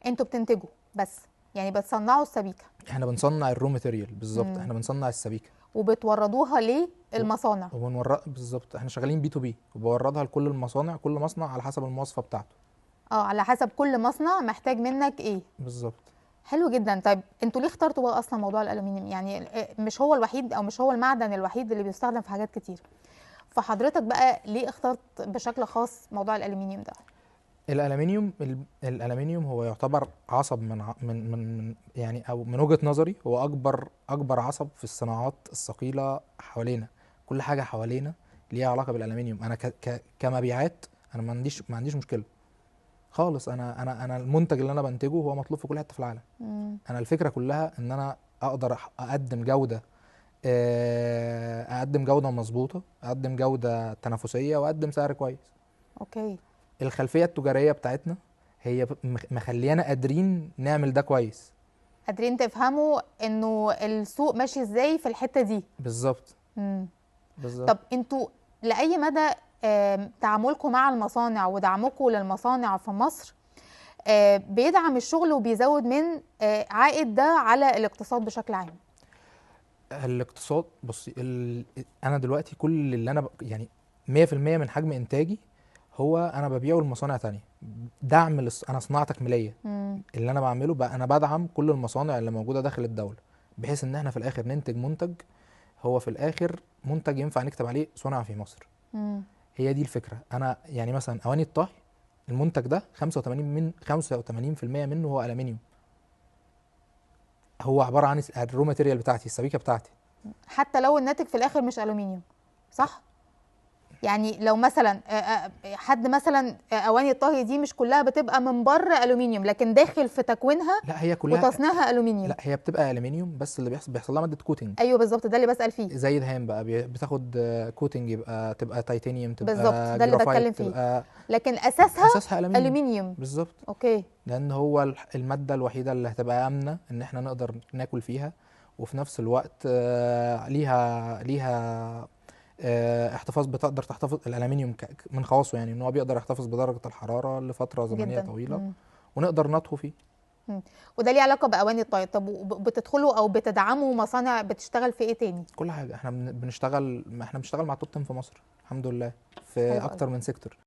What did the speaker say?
انتوا بتنتجوا بس، يعني بتصنعوا السبيكه احنا بنصنع الرو ماتيريال بالظبط، احنا بنصنع السبيكه وبتوردوها للمصانع. وبنورد بالظبط، احنا شغالين بي تو بي وبوردها لكل المصانع، كل مصنع على حسب المواصفه بتاعته. على حسب كل مصنع محتاج منك ايه. بالظبط. حلو جدا. طيب انتوا ليه اخترتوا بقى اصلا موضوع الالومنيوم؟ يعني مش هو الوحيد او مش هو المعدن الوحيد اللي بيستخدم في حاجات كتير، فحضرتك بقى ليه اخترت بشكل خاص موضوع الالومنيوم ده؟ الالومنيوم هو يعتبر عصب من يعني، او من وجهة نظري هو اكبر عصب في الصناعات الثقيله حوالينا. كل حاجه حوالينا ليها علاقه بالالومنيوم. انا كمبيعات انا ما عنديش مشكله خالص. انا المنتج اللي انا بنتجه هو مطلوب في كل حته في العالم. انا الفكره كلها ان انا اقدر اقدم جوده، اقدم جوده مظبوطه، اقدم جوده تنافسيه، واقدم سعر كويس. اوكي. الخلفيه التجاريه بتاعتنا هي مخليانا قادرين نعمل ده كويس، قادرين تفهموا انه السوق ماشي ازاي في الحته دي. بالظبط. طب انتوا لاي مدى تعاملكم مع المصانع ودعمكم للمصانع في مصر بيدعم الشغل وبيزود من عائد ده على الاقتصاد بشكل عام؟ الاقتصاد بصي، انا دلوقتي كل اللي انا يعني 100% من حجم انتاجي هو انا ببيعه لمصانع تانية. دعم انا صناعه تكميليه. اللي انا بعمله بقى انا بدعم كل المصانع اللي موجوده داخل الدوله، بحيث ان احنا في الاخر ننتج منتج هو في الاخر منتج ينفع نكتب عليه صنع في مصر. هي دي الفكره. انا يعني مثلا اواني الطهي، المنتج ده 85% منه هو الومنيوم. هو عباره عن الرو ماتيريال بتاعتي، السبيكه بتاعتي. حتى لو الناتج في الاخر مش الومنيوم، صح؟ يعني لو مثلا حد مثلا اواني الطهي دي مش كلها بتبقى من بره الومنيوم، لكن داخل في تكوينها لا هي كلها وتصنيعها الومنيوم. لا هي بتبقى الومنيوم، بس اللي بيحصل لها ماده كوتنج. ايوه بالظبط، ده اللي بسال فيه. زي دهان بقى بتاخد كوتنج، تبقى تيتانيوم، بالظبط، تبقى ده اللي جرافايت، بتكلم فيه. تبقى لكن اساسها الومنيوم. الومنيوم. بالظبط. اوكي. لان هو الماده الوحيده اللي هتبقى امنه ان احنا نقدر ناكل فيها، وفي نفس الوقت ليها احتفاظ. بتقدر تحتفظ الالومنيوم من خواصه يعني ان هو بيقدر يحتفظ بدرجه الحراره لفتره زمنيه جدا. طويله. ونقدر نطهو فيه. وده ليه علاقه باواني الطهي. طب بتدخلوا او بتدعموا مصانع بتشتغل في ايه تاني؟ كل حاجه. احنا بنشتغل مع التوب 10 في مصر الحمد لله، في اكتر من سيكتور.